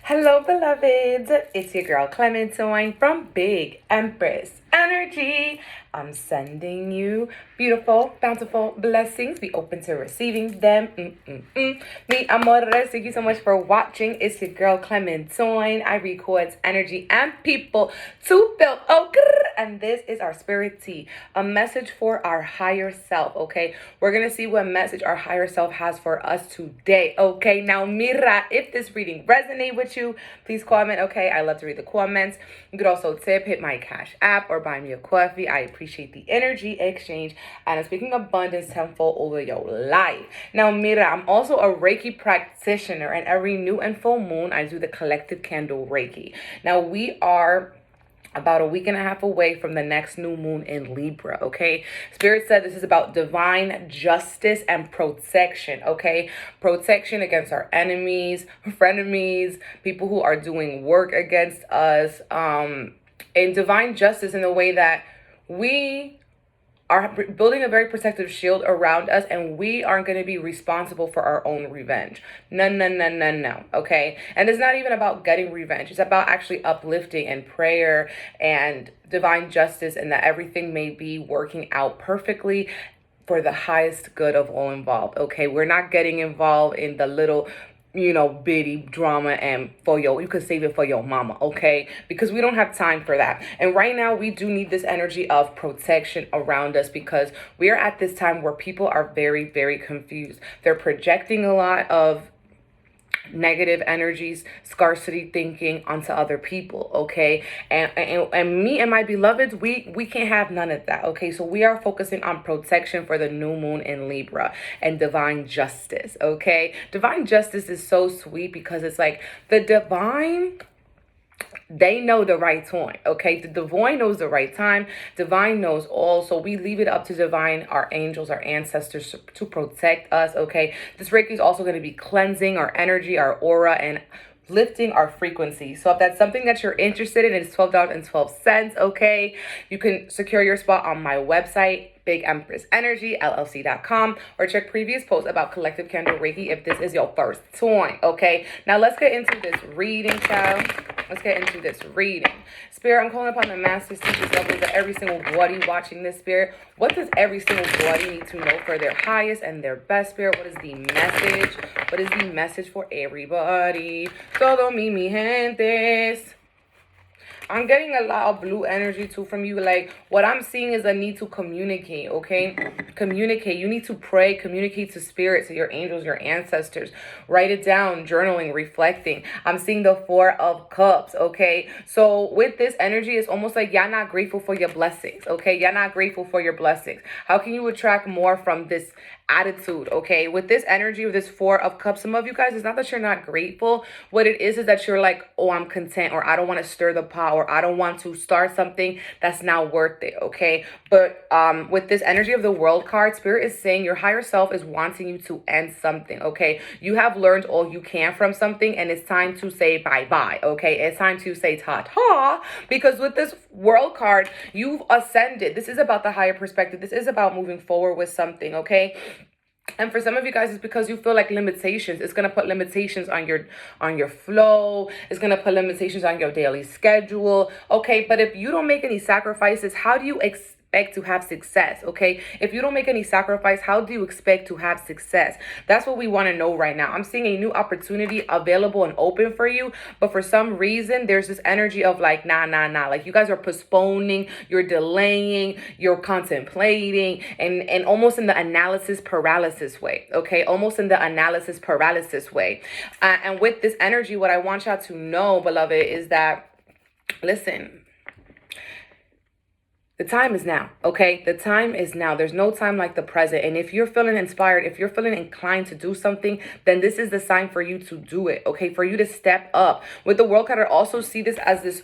Hello, beloveds. It's your girl Clementine from Big Empress Energy. I'm sending you beautiful, bountiful blessings. Be open to receiving them. Mi amores, thank you so much for watching. It's your girl Clementine. I record energy and people to build. And this is our spirit tea, a message for our higher self. Okay, we're gonna see what message our higher self has for us today. Okay, now mira, if this reading resonate with you, please comment. Okay, I love to read the comments. You could also hit my Cash App or buy me a coffee. I appreciate the energy exchange, and I'm speaking abundance tenfold over your life. Now mira, I'm also a Reiki practitioner, and every new and full moon I do the collective candle Reiki. Now we are about a week and a half away from the next new moon in Libra, okay? Spirit said this is about divine justice and protection, okay? Protection against our enemies, frenemies, people who are doing work against us, and divine justice in the way that we are building a very protective shield around us, and we aren't going to be responsible for our own revenge. No. Okay? And it's not even about getting revenge. It's about actually uplifting and prayer and divine justice, and that everything may be working out perfectly for the highest good of all involved. Okay? We're not getting involved in the little bitty drama, and you could save it for your mama, okay? Because we don't have time for that. And right now we do need this energy of protection around us, because we are at this time where people are very, very confused. They're projecting a lot of negative energies, scarcity thinking onto other people, okay? And me and my beloveds, we can't have none of that, okay? So we are focusing on protection for the new moon in Libra and divine justice, okay? Divine justice is so sweet, because it's like the divine, they know the right time, okay? The divine knows the right time. Divine knows all. So we leave it up to divine, our angels, our ancestors, to protect us, okay? This Reiki is also going to be cleansing our energy, our aura, and lifting our frequency. So if that's something that you're interested in, it's $12.12, okay? You can secure your spot on my website, bigempressenergy.llc.com, or check previous posts about collective candle Reiki if this is your first time, okay? Now let's get into this reading, child. Let's get into this reading. Spirit, I'm calling upon the masters, teachers, levels of every single body watching this, Spirit. What does every single body need to know for their highest and their best, Spirit? What is the message? What is the message for everybody? Todo mi gentes. I'm getting a lot of blue energy too from you. Like, what I'm seeing is a need to communicate, okay? Communicate. You need to pray, communicate to spirit, to your angels, your ancestors. Write it down, journaling, reflecting. I'm seeing the Four of Cups, okay? So with this energy, it's almost like y'all not grateful for your blessings, okay? Y'all not grateful for your blessings. How can you attract more from this attitude, okay? With this energy, with this Four of Cups, some of you guys, it's not that you're not grateful. What it is that you're like, oh, I'm content, or I don't want to stir the pot, or I don't want to start something that's not worth it, okay? But with this energy of the World card, Spirit is saying your higher self is wanting you to end something, okay? You have learned all you can from something, and it's time to say bye-bye, okay? It's time to say ta-ta, because with this World card, you've ascended. This is about the higher perspective. This is about moving forward with something, okay? And for some of you guys, it's because you feel like limitations. It's going to put limitations on your flow. It's going to put limitations on your daily schedule. Okay, but if you don't make any sacrifices, how do you expect to have success? Okay, if you don't make any sacrifice, how do you expect to have success? That's what we want to know right now. I'm seeing a new opportunity available and open for you, but for some reason there's this energy of like nah. Like you guys are postponing, you're delaying, you're contemplating, and almost in the analysis paralysis way. Okay, almost in the analysis paralysis way. And with this energy, what I want y'all to know, beloved, is that, listen, the time is now, okay? The time is now. There's no time like the present. And if you're feeling inspired, if you're feeling inclined to do something, then this is the sign for you to do it, okay? For you to step up. With the World card, I also see this as this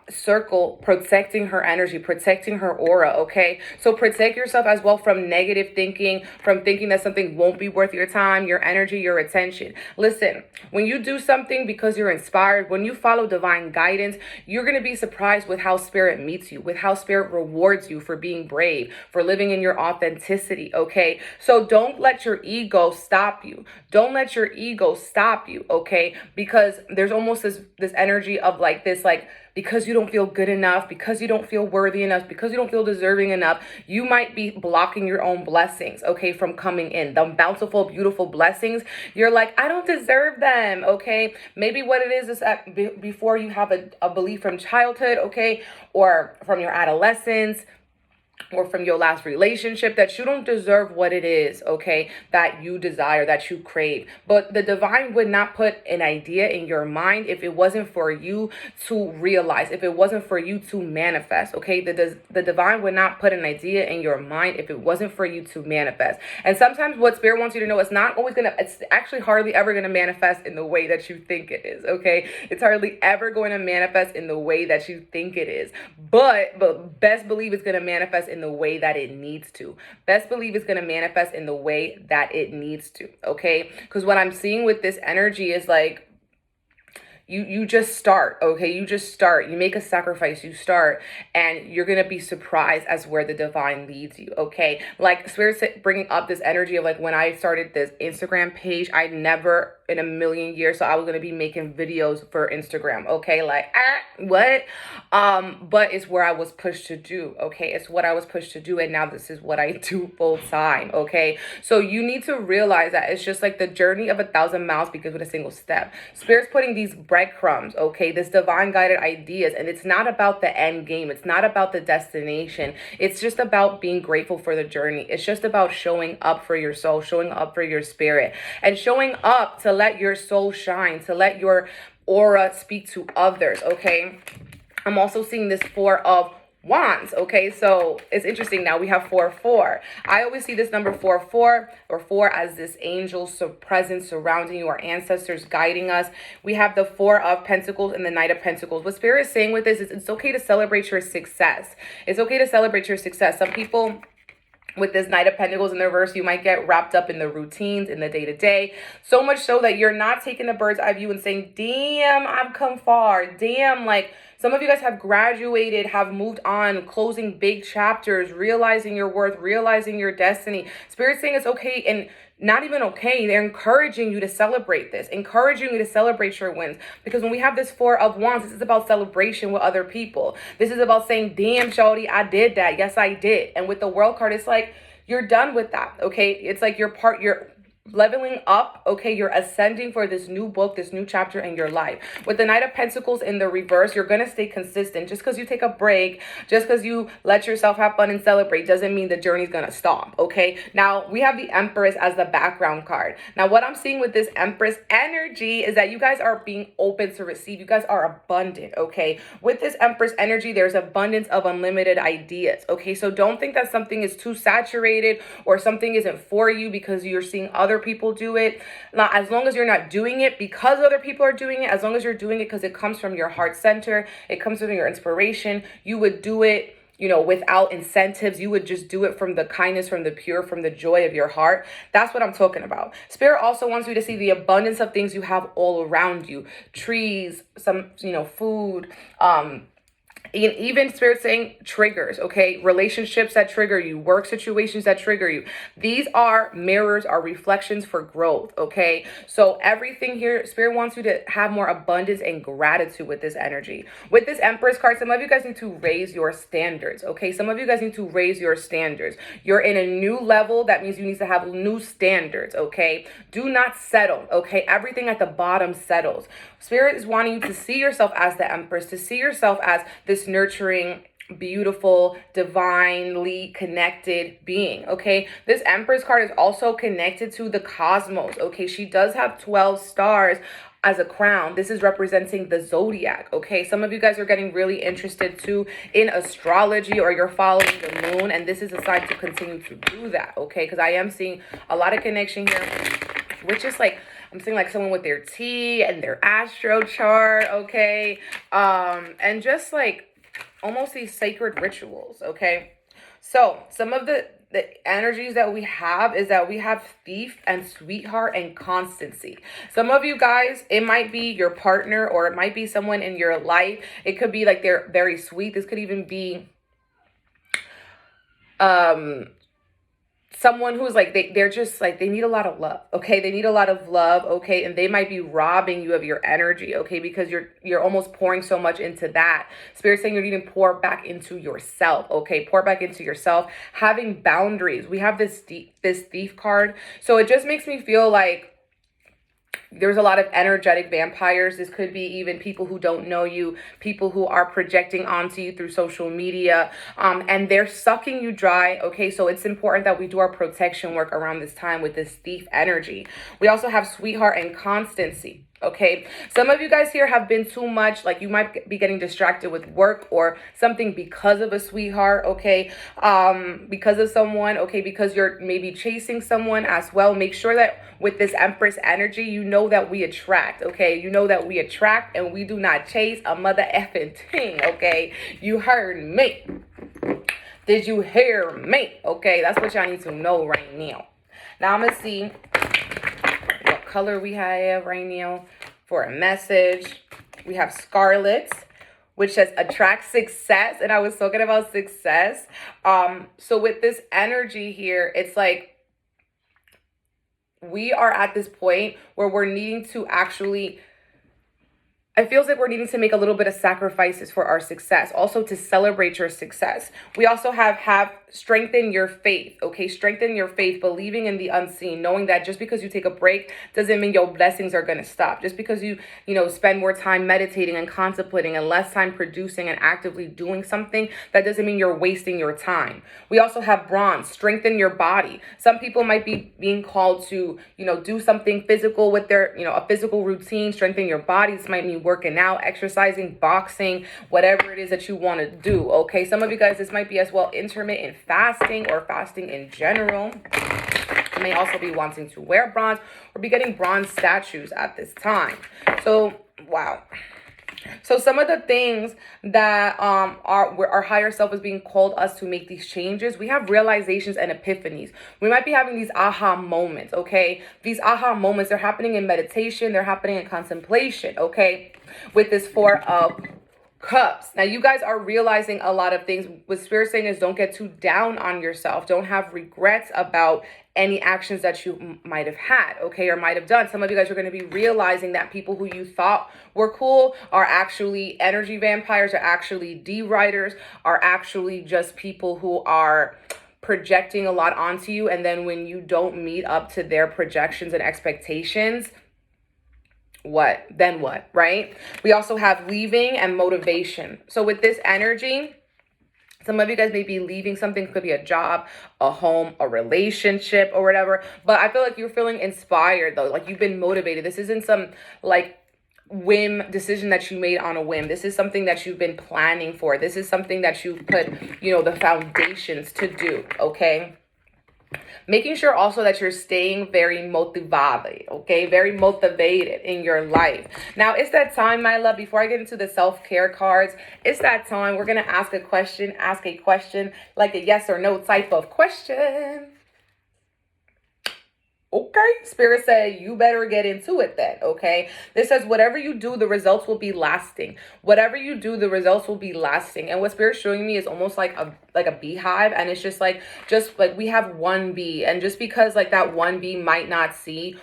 circle, protecting her energy, protecting her aura, okay? So protect yourself as well from negative thinking, from thinking that something won't be worth your time, your energy, your attention. Listen, when you do something because you're inspired, when you follow divine guidance, you're going to be surprised with how spirit meets you, with how spirit rewards you for being brave, for living in your authenticity, okay? So don't let your ego stop you. Don't let your ego stop you, okay? Because there's almost this energy of like this, like, because you don't feel good enough, because you don't feel worthy enough, because you don't feel deserving enough, you might be blocking your own blessings, okay, from coming in. The bountiful, beautiful blessings, you're like, I don't deserve them, okay? Maybe what it is that before you have a belief from childhood, okay, or from your adolescence, or from your last relationship, that you don't deserve what it is, okay, that you desire, that you crave. But the divine would not put an idea in your mind if it wasn't for you to realize, if it wasn't for you to manifest, okay? The divine would not put an idea in your mind if it wasn't for you to manifest. And sometimes what spirit wants you to know, it's not always it's actually hardly ever gonna manifest in the way that you think it is, okay? It's hardly ever going to manifest in the way that you think it is. But best believe it's gonna manifest in the way that it needs to. Best believe it's going to manifest in the way that it needs to, okay? Because what I'm seeing with this energy is like, you just start, okay? You just start. You make a sacrifice, you start, and you're going to be surprised as where the divine leads you, okay? Like Spirit's bringing up this energy of like when I started this Instagram page, I never in a million years, so I was going to be making videos for Instagram, okay? Like, what? But it's where I was pushed to do, okay? It's what I was pushed to do, and now this is what I do full time, okay? So you need to realize that it's just like the journey of 1,000 miles begins with a single step. Spirit's putting these breadcrumbs, okay, this divine guided ideas, and it's not about the end game. It's not about the destination. It's just about being grateful for the journey. It's just about showing up for your soul, showing up for your spirit, and showing up to let your soul shine, to let your aura speak to others, okay? I'm also seeing this Four of Wands, okay? So it's interesting. Now we have 4-4. I always see this number 4-4 or 4 as this angel presence surrounding you, our ancestors guiding us. We have the 4 of Pentacles and the Knight of Pentacles. What Spirit is saying with this is it's okay to celebrate your success. It's okay to celebrate your success. Some people with this Knight of Pentacles in the reverse, you might get wrapped up in the routines, in the day-to-day, so much so that you're not taking the bird's eye view and saying, damn, I've come far. Damn, like some of you guys have graduated, have moved on, closing big chapters, realizing your worth, realizing your destiny. Spirit's saying it's okay, and not even okay. They're encouraging you to celebrate this, encouraging you to celebrate your wins. Because when we have this 4 of Wands, this is about celebration with other people. This is about saying, damn, shawty, I did that. Yes, I did. And with the World card, it's like, you're done with that, okay? It's like you're leveling up, okay? You're ascending for this new book, this new chapter in your life. With the Knight of Pentacles in the reverse, you're going to stay consistent. Just because you take a break, just because you let yourself have fun and celebrate, doesn't mean the journey's going to stop, okay? Now, we have the Empress as the background card. Now, what I'm seeing with this Empress energy is that you guys are being open to receive. You guys are abundant, okay? With this Empress energy, there's abundance of unlimited ideas, okay? So don't think that something is too saturated or something isn't for you because you're seeing other people do it. Now, as long as you're not doing it because other people are doing it, as long as you're doing it because it comes from your heart center, it comes from your inspiration, you would do it, you know, without incentives. You would just do it from the kindness, from the pure, from the joy of your heart. That's what I'm talking about. Spirit also wants you to see the abundance of things you have all around you. Trees, some, you know, food, even Spirit saying triggers, okay? Relationships that trigger you, work situations that trigger you. These are mirrors, are reflections for growth, okay? So everything here, Spirit wants you to have more abundance and gratitude with this energy. With this Empress card, some of you guys need to raise your standards, okay? Some of you guys need to raise your standards. You're in a new level. That means you need to have new standards, okay? Do not settle, okay? Everything at the bottom settles. Spirit is wanting you to see yourself as the Empress, to see yourself as this nurturing, beautiful, divinely connected being, okay? This Empress card is also connected to the cosmos, okay? She does have 12 stars as a crown. This is representing the zodiac, okay? Some of you guys are getting really interested too in astrology, or you're following the moon, and this is a sign to continue to do that, okay? Because I am seeing a lot of connection here, which is like, I'm seeing like someone with their tea and their astro chart, okay? And just like almost these sacred rituals, okay? So some of the energies that we have is that we have thief and sweetheart and constancy. Some of you guys, it might be your partner or it might be someone in your life. It could be like they're very sweet. This could even be someone who's like they're just like they need a lot of love, okay? They need a lot of love, okay? And they might be robbing you of your energy, okay? Because you're almost pouring so much into that. Spirit saying you need to pour back into yourself, okay? Pour back into yourself. Having boundaries. We have this thief card, so it just makes me feel like there's a lot of energetic vampires. This could be even people who don't know you, people who are projecting onto you through social media, and they're sucking you dry, okay? So it's important that we do our protection work around this time with this thief energy. We also have sweetheart and constancy. Okay, some of you guys here have been too much, like you might be getting distracted with work or something because of a sweetheart, okay, because of someone, okay, because you're maybe chasing someone as well. Make sure that with this Empress energy, you know that we attract, okay, you know that we attract and we do not chase a mother effing thing, okay? You heard me. Did you hear me? Okay, that's what y'all need to know right now. Now I'm gonna see what color we have right now for a message. We have Scarlet, which says attract success, and I was talking about success. So with this energy here, it's like we are at this point where we're needing to actually, it feels like we're needing to make a little bit of sacrifices for our success, also to celebrate your success. We also have strengthen your faith, okay? Strengthen your faith, believing in the unseen, knowing that just because you take a break doesn't mean your blessings are going to stop. Just because you spend more time meditating and contemplating and less time producing and actively doing something, that doesn't mean you're wasting your time. We also have Bronze, strengthen your body. Some people might be being called to, do something physical with their, a physical routine, strengthen your body. This might mean working out, exercising, boxing, whatever it is that you want to do, okay? Some of you guys, this might be as well intermittent fasting or fasting in general. You may also be wanting to wear bronze or be getting bronze statues at this time. So, wow. So some of the things that our higher self is being called us to make these changes, we have realizations and epiphanies. We might be having these aha moments, okay? These aha moments, they're happening in meditation, they're happening in contemplation, okay? With this Four of Cups. Now you guys are realizing a lot of things. What Spirit saying is don't get too down on yourself. Don't have regrets about any actions that you might have had, okay, or might have done. Some of you guys are going to be realizing that people who you thought were cool are actually energy vampires, are actually D-writers, are actually just people who are projecting a lot onto you. And then when you don't meet up to their projections and expectations, what? Then what, right? We also have leaving and motivation. So with this energy, some of you guys may be leaving something. It could be a job, a home, a relationship, or whatever. But I feel like you're feeling inspired, though. Like you've been motivated. This isn't some, like, whim decision that you made on a whim. This is something that you've been planning for. This is something that you put, the foundations to do, okay? Making sure also that you're staying very motivated, okay? Very motivated in your life. Now, it's that time, my love. Before I get into the self-care cards, it's that time. We're going to ask a question, like a yes or no type of question. Okay, Spirit said you better get into it then, okay? This says whatever you do, the results will be lasting. Whatever you do, the results will be lasting. And what Spirit's showing me is almost like a beehive, and it's just like we have one bee, and just because like that one bee might not see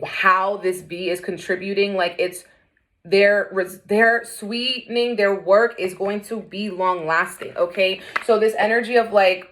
how this bee is contributing, like it's their sweetening, their work is going to be long lasting, okay? So this energy of like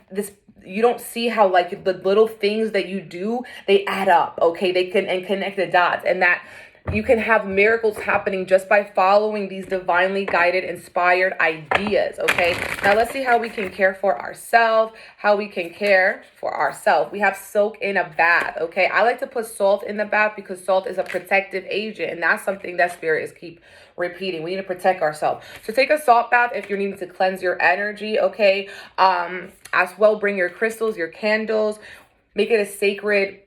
this, you don't see how like the little things that you do, they add up, okay? They can and connect the dots, and that you can have miracles happening just by following these divinely guided, inspired ideas, okay? Now let's see how we can care for ourselves, We have soak in a bath, okay? I like to put salt in the bath because salt is a protective agent, and that's something that Spirit is keep repeating. We need to protect ourselves. So take a salt bath if you're needing to cleanse your energy, okay? As well, bring your crystals, your candles, make it a sacred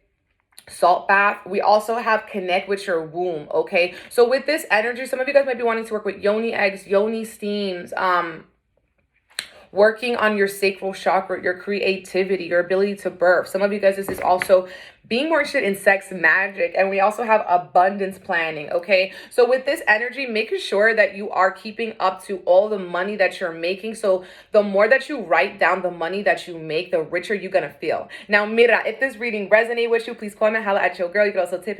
salt bath. We also have connect with your womb. Okay, so with this energy, some of you guys might be wanting to work with yoni eggs, yoni steams, working on your sacral chakra, your creativity, your ability to birth. Some of you guys, this is also being more interested in sex magic. And we also have abundance planning, okay? So with this energy, making sure that you are keeping up to all the money that you're making. So the more that you write down the money that you make, the richer you're gonna feel. Now, mira, if this reading resonates with you, please comment, holla at your girl. You can also tip